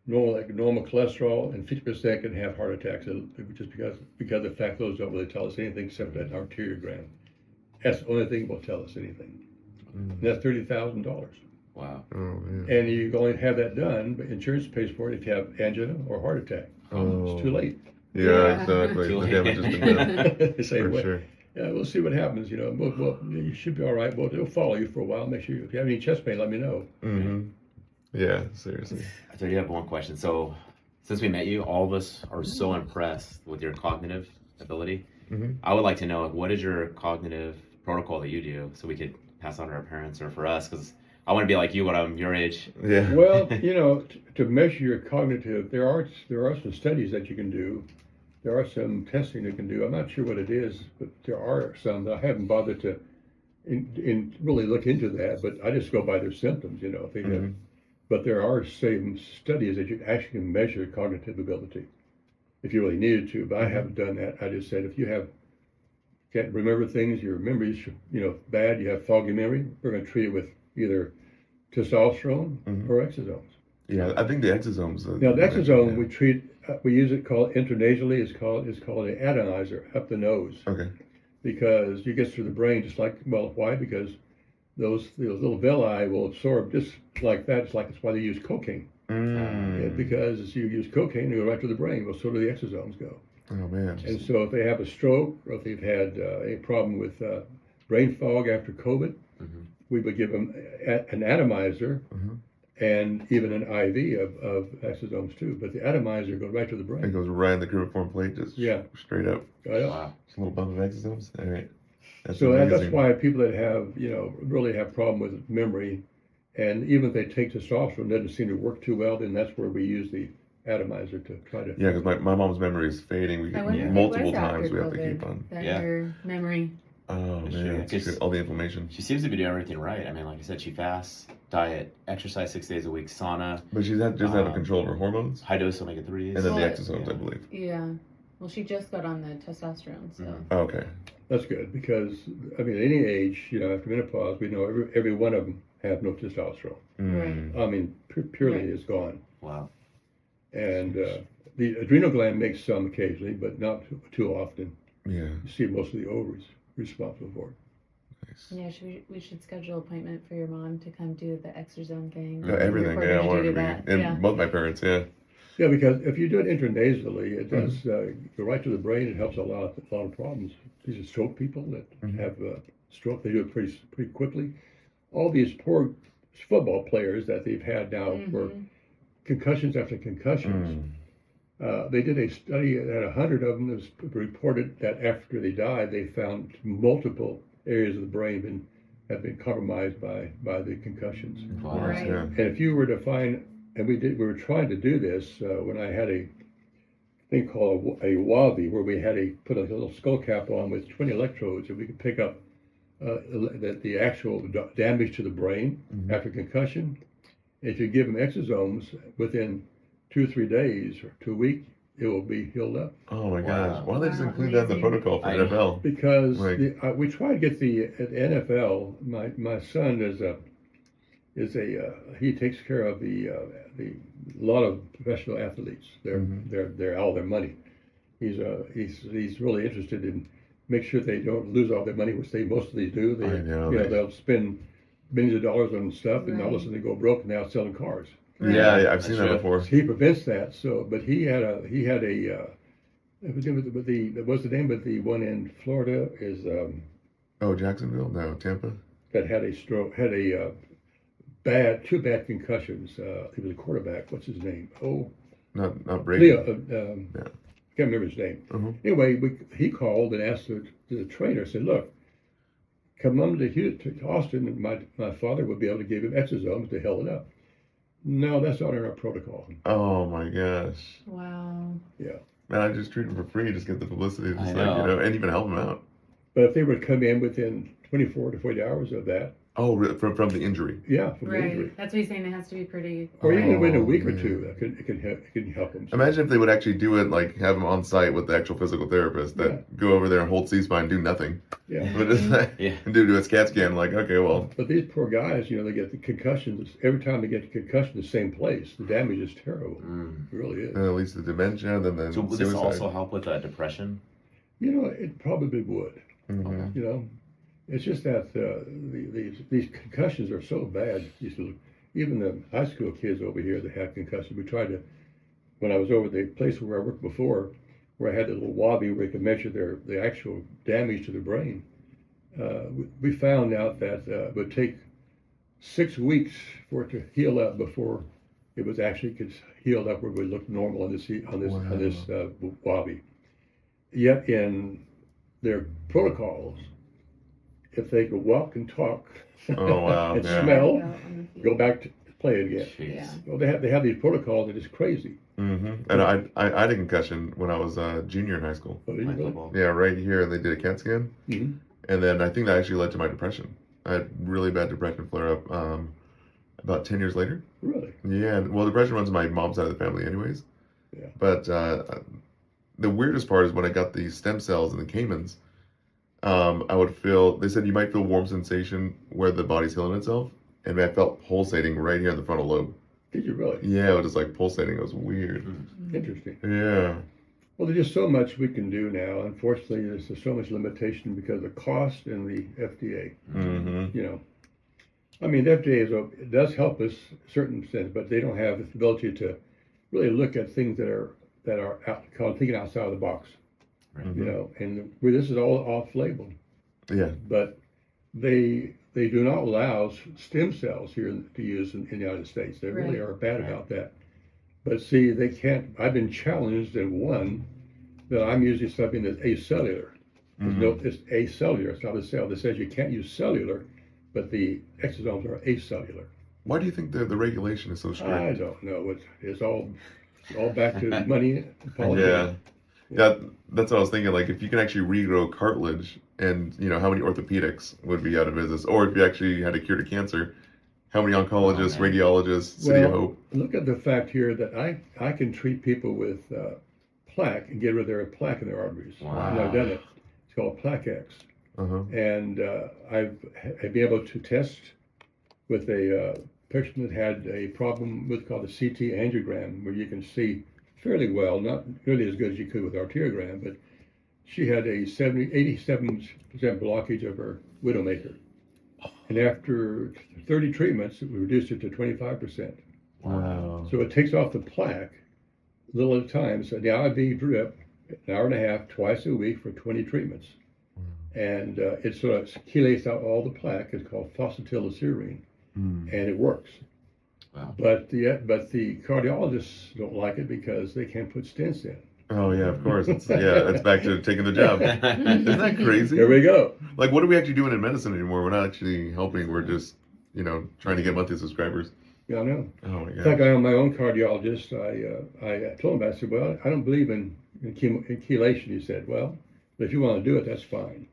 normal cholesterol, and 50% can have heart attacks just because the fact those don't really tell us anything except that arteriogram. That's the only thing that will tell us anything. Mm. And that's $30,000. Wow. Oh man. And you can only have that done, but insurance pays for it if you have angina or heart attack. Oh. It's too late. Yeah, Yeah. exactly. Too The late. damage has been done. They say, For well, sure. yeah, we'll see what happens. Well, you should be all right. Well, it'll follow you for a while. Make sure if you have any chest pain, let me know. Mm-hmm. Yeah, seriously. I do have one question. So, since we met you, all of us are so impressed with your cognitive ability. Mm-hmm. I would like to know, like, what is your cognitive protocol that you do, so we could pass on to our parents or for us, because I want to be like you when I'm your age. Yeah. Well, to measure your cognitive, there are some studies that you can do. There are some testing you can do. I'm not sure what it is, but there are some. I haven't bothered to really look into that, but I just go by their symptoms. If they have. Mhm. But there are some studies that you actually can measure cognitive ability, if you really needed to. But I haven't done that. I just said if you can't remember things, your memory's bad, you have foggy memory, we're going to treat it with either testosterone Mhm. or exosomes. Yeah, I think the exosomes. Now the exosome we use it called intranasally. It's called an atomizer up the nose, Okay. because it gets through the brain just like, well, why? Because those little villi will absorb just like that. It's why they use cocaine. Mm. Because as you use cocaine, they go right to the brain. Well, so do the exosomes go. Oh man. And so if they have a stroke or if they've had a problem with brain fog after COVID, Mhm. we would give them an atomizer Mhm. and even an IV of exosomes too. But the atomizer goes right to the It brain. goes right in the cribriform plate, just Yeah. straight up. Wow. Just a little bump of exosomes. All right. That's So that's amazing. why people that have, really have problem with memory, and even if they take testosterone, it doesn't seem to work too well, then that's where we use the atomizer to try to. Yeah, because my mom's memory is fading. We I get wonder if it multiple was after times we have to COVID keep on. that Yeah. your memory. Oh That's man, true. it's It's- good. All the inflammation. She seems to be doing everything right. I mean, like I said, she fasts, diet, exercise 6 days a week, sauna, But she's doesn't have control of her hormones, high dose omega 3s. and then the Well, exosomes, yeah. I believe. Yeah. Well, she just got on the testosterone, so. Mhm. Oh, okay. That's good because, at any age, after menopause, we know every one of them have no testosterone. Mm. I mean, purely Right. is gone. Wow. And the adrenal gland makes some occasionally, but not too often. Yeah. You see most of the ovaries responsible for it. Nice. Yeah, we should schedule an appointment for your mom to come do the exosome thing. Yeah, everything. We're Yeah, I gonna wanted do to be, that, and yeah. both my parents. Yeah. Yeah, because if you do it intranasally, it does go right to the brain. It helps a lot of problems. These are stroke people that have stroke. They do it pretty quickly. All these poor football players that they've had now for concussions after concussions. They did a study that 100 of them was reported that after they died, they found multiple areas of the brain have been compromised by the concussions. Wow. Right. Yeah. And if you were to find, and we were trying to do this when I had a thing called a WAVI, where we had put a little skull cap on with 20 electrodes, and we could pick up the actual damage to the brain after concussion. If you give them exosomes within 2 or 3 days or 2 weeks, it will be healed up. Oh my Wow. gosh. Why don't they just Wow, include that in the amazing. protocol for I know. NFL? Because Right. we try to get at the NFL. My son he takes care of the lot of professional athletes. They're all their money. He's really interested in make sure they don't lose all their money, which they most of these do. They I know. they'll spend millions of dollars on stuff, and all of a Right. sudden they go broke and now selling cars. Right. Yeah, I've seen That's that right. before. He prevents that. So, but he had a what's the name of the one in Florida is Oh, Jacksonville? No, Tampa. that had a stroke, had two bad concussions. He was a quarterback. What's his name? Oh, Not Brady. Leo. Yeah. Can't remember his name. Uh-huh. Anyway, he called and asked the trainer, said, "Look, come on to Austin, and my father would be able to give him exosomes to heal it up." No, that's not in our protocol. Oh my gosh. Wow. Yeah. Man, I just treat them for free. Just get the publicity. Just I like, know. and even help them out. But if they would come in within 24 to 40 hours of that, Oh, from the injury. yeah, from the injury. Right. That's what he's saying. It has to be pretty. Or even within a week or man. two, it can help them. Imagine if they would actually do it, like have them on site with the actual physical therapist that Yeah. go over there and hold C-spine, do nothing, Yeah. but just like, Yeah. and do a CAT scan. Like, okay, well, But these poor guys, they get the concussions. Every time they get a concussion in the same place, the damage is terrible. Mm. It really is. at least the dementia, then the So would this suicide. also help with depression? It probably would. Mhm. It's just that these concussions are so bad. Even the high school kids over here that have concussions, we tried to, when I was over the place where I worked before, where I had the little wabi where you could measure the actual damage to the brain, we found out that it would take 6 weeks for it to heal up before it was actually healed up where it would look normal on this wabi. Yet in their protocols, if they could walk and talk Oh, wow, and yeah. smell, Out on the field. go back to play again. Jeez. Yeah. Well, they have these protocols that is crazy. And I had a concussion when I was a junior in high school. But it Playing really, football. Yeah, right here, and they did a CAT scan, Mhm. and then I think that actually led to my depression. I had really bad depression flare up about 10 years later. Really? Yeah, well, depression runs in my mom's side of the family, anyways. Yeah. But the weirdest part is when I got the stem cells in the Caymans, I would feel, they said you might feel warm sensation where the body's healing itself, and I felt pulsating right here in the frontal lobe. Did you really? Yeah, it was just like pulsating. It was weird. Interesting. Yeah. Well, there's just so much we can do now. Unfortunately, there's just so much limitation because of the cost and the FDA. Mm-hmm. I mean, the FDA it does help us in a certain sense, but they don't have the ability to really look at things that are called thinking outside of the box. Right. Mm-hmm. And where this is all off label, Yeah. but they they do not allow stem cells here to use in the United States. They really Right. are bad Right. about that. But see, they can't. I've been challenged in one that I'm using something that's acellular. It's acellular. It's not a cell. That says you can't use cellular, but the exosomes are acellular. Why do you think the regulation is so strict? I don't know. It's all back to money and politics. Yeah. Yeah, that's what I was thinking. Like, if you can actually regrow cartilage, and how many orthopedics would be out of business, or if you actually had a cure to cancer, how many oncologists, Oh, man. radiologists, City of Well, Hope? look at the fact here that I can treat people with plaque and get rid of their plaque in their arteries. Wow. And I've done it. It's called Plaque X. Uh-huh. And I've been able to test with a person that had a problem with called a CT angiogram, where you can see fairly well, not really as good as you could with arteriogram, but she had a 87% blockage of her widowmaker. And after 30 treatments, we reduced it to 25%. Wow. So it takes off the plaque a little at a time. So the IV drip, an hour and a half, twice a week for 20 treatments. And it sort of chelates out all the plaque. It's called phosphatidylserine, and it works. Wow. But the cardiologists don't like it because they can't put stents in. Oh yeah, of course. It's back to taking the job. Isn't that crazy? Here we go. Like, what are we actually doing in medicine anymore? We're not actually helping. We're just, trying to get monthly subscribers. Yeah, I know. Oh my In fact, god. I am my own cardiologist. I told him, I said, well, I don't believe in chelation. He said, well, if you want to do it, that's fine.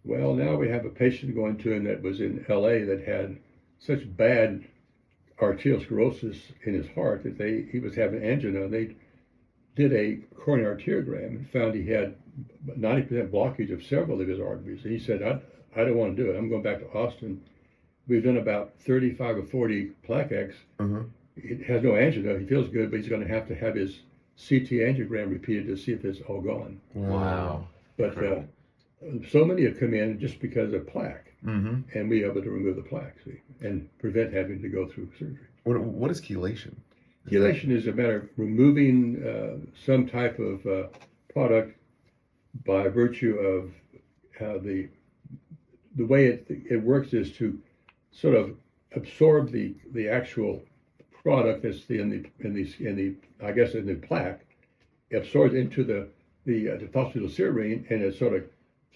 Well, now we have a patient going to him that was in LA that had such bad arteriosclerosis in his heart that he was having angina. They did a coronary arteriogram and found he had 90% blockage of several of his arteries. And he said, I don't want to do it. I'm going back to Austin. We've done about 35 or 40 plaque X. Uh-huh. He has no angina. He feels good, but he's going to have his CT angiogram repeated to see if it's all gone. Wow. But Incredible. so many have come in just because of plaque, Mm-hmm. and we are able to remove the plaque, see, and prevent having to go through surgery. What is chelation? Chelation is a matter of removing some type of product by virtue of how the way it works is to sort of absorb the actual product that's in the plaque, absorbs into the phosphatidylserine, and it sort of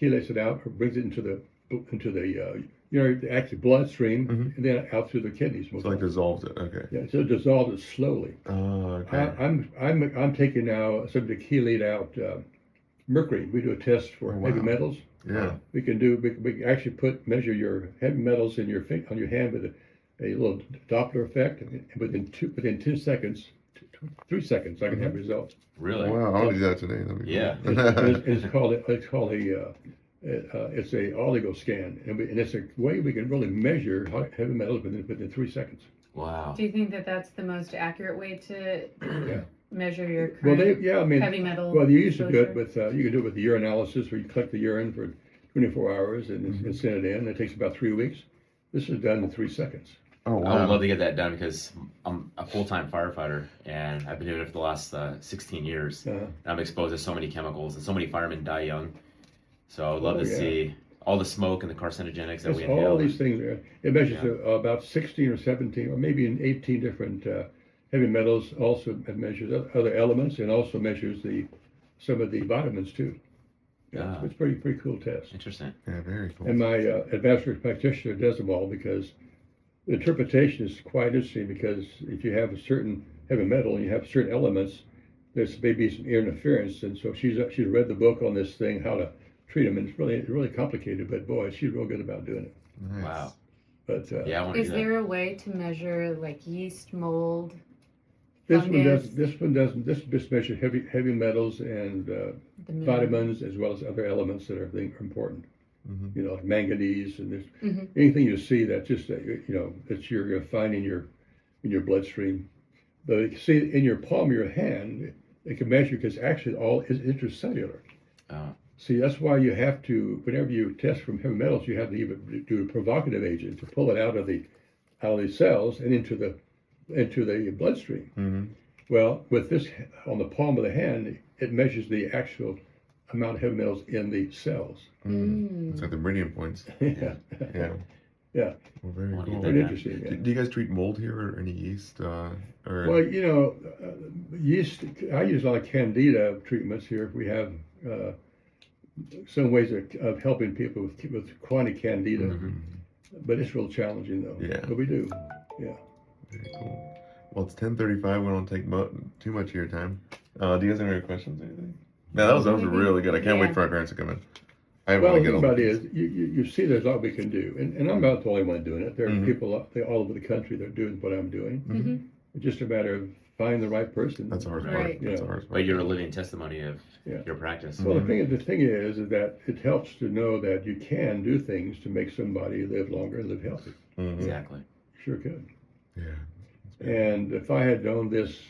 chelates it out or brings it into the the actual bloodstream, Mhm. and then out through the kidneys. So like dissolves it. Okay. Yeah, so it dissolves it slowly. Oh, okay. I'm taking now something to chelate out mercury. We do a test for Oh, wow. heavy metals. Yeah. We can actually measure your heavy metals in your on your hand with a little Doppler effect, and within 10 seconds, 3 seconds, I can have results. Really? Wow. I'll do that today. That'd be Yeah. cool. It's called it's a oligo scan, and it's a way we can really measure heavy metals within 3 seconds. Wow. Do you think that that's the most accurate way to Yeah. measure your Well, current I mean, heavy metal? well, you used to do it exposure? with you can do it with the urinalysis, where you collect the urine for 24 hours and send it in. It takes about 3 weeks. This is done in 3 seconds. Oh I would wow. love to get that done because I'm a full-time firefighter and I've been doing it for the last 16 years. Uh, I'm exposed to so many chemicals and so many firemen die young. So I would love Oh, to yeah. see all the smoke and the carcinogenics that That's we all inhale. these things. It measures Yeah. about 16 or 17 or maybe 18 different heavy metals. Also, it measures other elements and also measures some of the vitamins too. Yeah, Ah. it's pretty cool test. Interesting. Yeah. Very cool. And my advanced nurse practitioner does them all because the interpretation is quite interesting. Because if you have a certain heavy metal and you have certain elements, there's maybe some interference. And so she's read the book on this thing, how to treat them, and it's really complicated. But boy, she's real good about doing it. Nice. Wow. But Yeah, I want to Is do that. there a way to measure like yeast, mold? this fungus? one doesn't. This just measures heavy metals and The vitamins, as well as other elements that are important. Mhm. You know, like manganese, and there's Mhm. anything you see that just that you're going to find in your bloodstream. But you see in your palm of your hand, it can measure because actually all is intracellular. Oh. See, that's why you have to, whenever you test from heavy metals, you have to even do a provocative agent to pull it out of the cells and into the bloodstream. Mhm. Well, with this on the palm of the hand, it measures the actual amount of heavy metals in the cells. It's like the meridian points. Yeah. Yeah. Well, very Wanna get cool. that Pretty done. interesting. Yeah. Do you guys treat mold here or any yeast? Or Well, yeast. I use a lot of candida treatments here. We have some ways of helping people with chronic candida, Mhm. but it's real challenging though. Yeah. But we do. Yeah. Very cool. Well, it's 10:35. We don't take too much of your time. Do you guys have any questions or anything? No, that was really good. I can't wait Yeah. for my parents to come in. I Well, want the to thing get all about the it is, you see there's a lot we can do. And I'm not the only one doing it. There are Mhm. people all over the country that are doing what I'm doing. Mm-hmm. It's just a matter of finding the right person. That's the hardest Right. part. That's the hardest part. But you're a living testimony of Yeah. your practice. Well, Mhm. the thing is that it helps to know that you can do things to make somebody live longer and live healthy. Mhm. Exactly. Sure could. Yeah. And if I had known this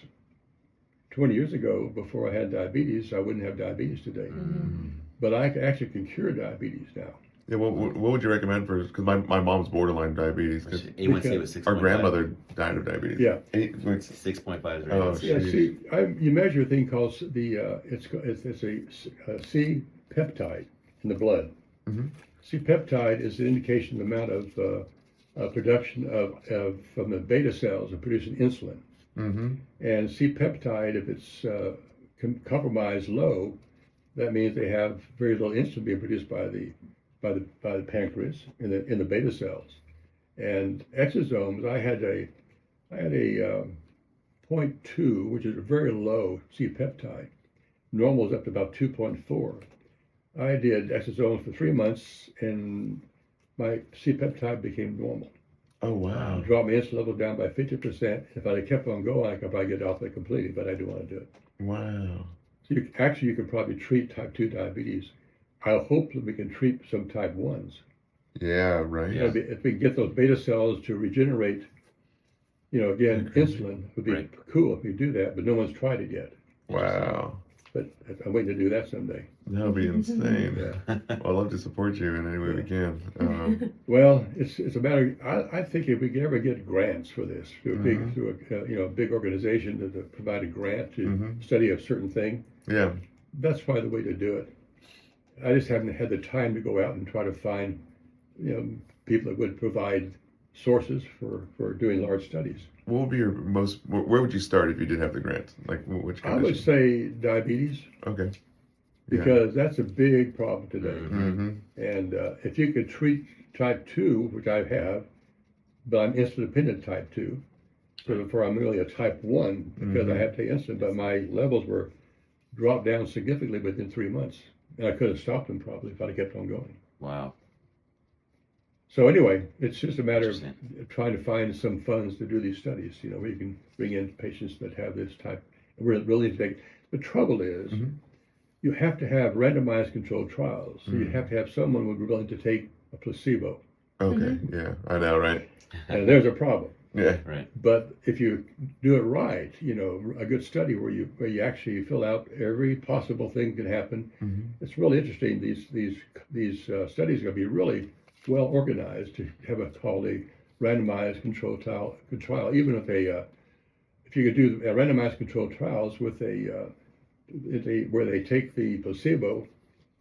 20 years ago, before I had diabetes, I wouldn't have diabetes today. Mm. But I actually can cure diabetes now. Yeah. What would you recommend for? Because my mom's borderline diabetes. 'Cause A1C was 6.5. our grandmother died of diabetes. Yeah. It's 6.5 is right. Oh, Yeah, Jeez. see, you measure a thing called it's a C peptide in the blood. Mhm. C peptide is an indication of the amount of production from the beta cells of producing insulin. Mm-hmm. And C peptide, if it's compromised low, that means they have very little insulin being produced by the pancreas in the beta cells. And exosomes, I had a 0.2, which is a very low C peptide. Normal is up to about 2.4. I did exosomes for 3 months, and my C peptide became normal. Oh wow. Dropped my insulin level down by 50%. If I had kept on going, I could probably get off it completely, but I didn't want to do it. Wow. So you could probably treat type 2 diabetes. I hope that we can treat some type 1s. Yeah. Right. Yeah. If we can get those beta cells to regenerate, again, Okay. insulin would be Right. cool if we do that, but no one's tried it yet. Wow. But I'm waiting to do that someday. That would be insane. Yeah. Well, I'd love to support you in any way we can. Well, it's a matter. I think if we could ever get grants for this through a big organization to provide a grant to Mhm. study a certain thing, Yeah. that's probably the way to do it. I just haven't had the time to go out and try to find, people that would provide sources for doing large studies. What would be your most? Where would you start if you did have the grant? Like which I would condition? say diabetes, Okay. Yeah. because that's a big problem today. Mm-hmm. And if you could treat type 2, which I have, but I'm insulin dependent type 2, so therefore I'm really a type 1 because I Mhm. have to take insulin, but my levels were dropped down significantly within 3 months. And I could have stopped them probably if I'd have kept on going. Wow. So anyway, it's just a matter of Interesting. trying to find some funds to do these studies, where you can bring in patients that have this type. Really take. The trouble is, Mhm. you have to have randomized controlled trials. So you Mhm. have to have someone who would be willing to take a placebo. Okay. Yeah. I know. Right. And there's a problem. Yeah. Right. But if you do it right, a good study where you actually fill out every possible thing can happen. Mm-hmm. It's really interesting. These studies are going to be really well organized to have called a randomized controlled trial. Even if if you could do randomized controlled trials with where they take the placebo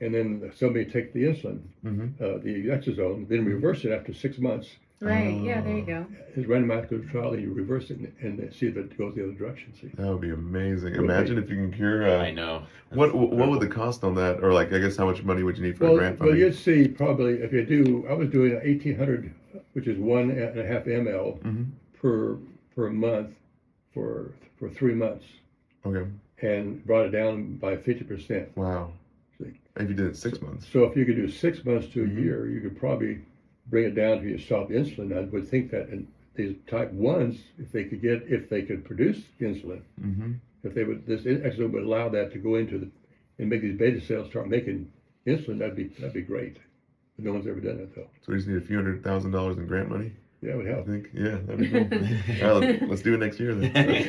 and then somebody take the insulin, Mm-hmm. the exosome, then reverse it after 6 months. Right. Yeah. There you go. It's randomized controlled trial, and you reverse it and see if it goes the other direction. See. That would be amazing. Would Imagine be. if you can cure. I know. What would the cost on that, or like I guess how much money would you need for the Well, grant well, funding? you'd see probably if you do. I was doing 1,800, which is 1.5 ml Mm-hmm. per month for 3 months, Okay. and brought it down by 50%. Wow. See. If you did it 6 months. So if you could do 6 months to a Mhm. year, you could probably bring it down to you stop insulin. I would think that in these type 1s, if they could produce insulin, Mm-hmm. this exosome would allow that to go into and make these beta cells start making insulin, that'd be great. But no one's ever done it though. So we just need a few $100,000 in grant money. Yeah, it would I help. think. Yeah, that'd be cool. All right, let's do it next year then. That's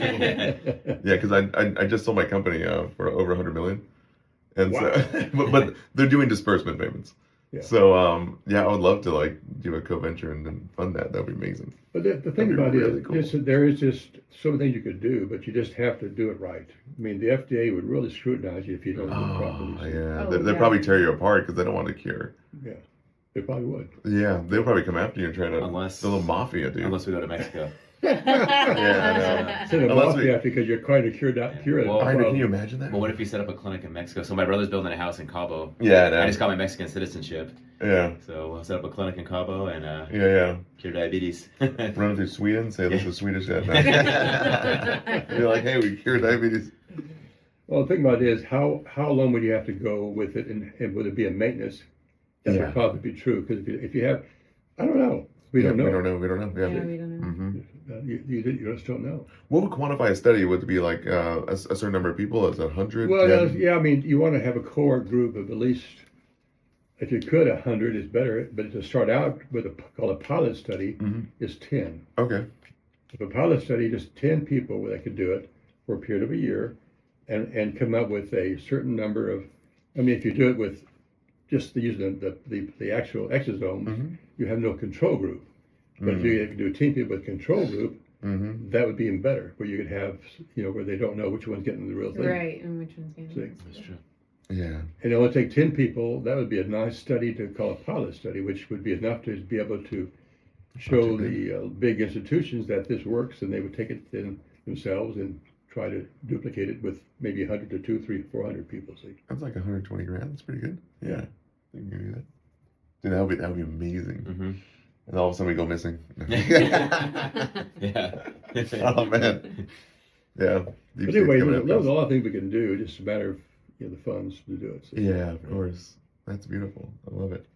cool. Yeah, because I just sold my company for over 100 million, and Wow. so but they're doing disbursement payments. Yeah. So I would love to like do a co-venture and then fund that. That'd be amazing. But the thing That'd be about really it cool. is there is just so many things you could do, but you just have to do it right. I mean, the FDA would really scrutinize you if you don't do it Oh properly. yeah, Oh, they'd yeah. probably tear you apart because they don't want to cure. Yeah. They probably would. Yeah, they'll probably come after you and try to. Unless The little mafia, dude. unless we go to Mexico. Yeah, Send them Unless off we- after because you're trying to cure that. Well, I know, can you imagine that? But what if you set up a clinic in Mexico? So my brother's building a house in Cabo. Yeah, I know. I just got my Mexican citizenship, Yeah, so we'll set up a clinic in Cabo and yeah. cure diabetes. Run through Sweden, say this is Swedish. You're like, hey, we cure diabetes. Well, the thing about it is, how long would you have to go with it, and would it be a maintenance? That Yeah. would probably be true, because if you have, I don't know. We don't know. We don't know. We don't know. Yeah, Yeah. we don't know. Mm-hmm. You just don't know. What would quantify a study? Would it be like a certain number of people? Is it 100? Well, 10? yeah, I mean, you want to have a core group of at least, if you could, 100 is better. But to start out with called a pilot study Mhm. is 10. Okay. If a pilot study, just 10 people that could do it for a period of a year, and come up with a certain number of. I mean, if you do it with just using the actual exosomes, Mhm. you have no control group. But if you do 10 people with control group, Mm-hmm. that would be even better, where you could have, where they don't know which one's getting the real thing. Right, and which one's getting See. it. That's true. Yeah. And it only take 10 people. That would be a nice study to call a pilot study, which would be enough to be able to show the big institutions that this works, and they would take it in themselves and try to duplicate it with maybe 100 to 200, 300, 400 people. See, That's like 120 grand. That's pretty good. Yeah. I think you can do that. Dude, that would be amazing. Mm-hmm. And all of a sudden we go missing. Yeah. Oh man. Yeah. Deep but state's anyway, coming there's after us. a lot of things we can do. It's just a matter of the funds to do it. See. Yeah, of course. That's beautiful. I love it.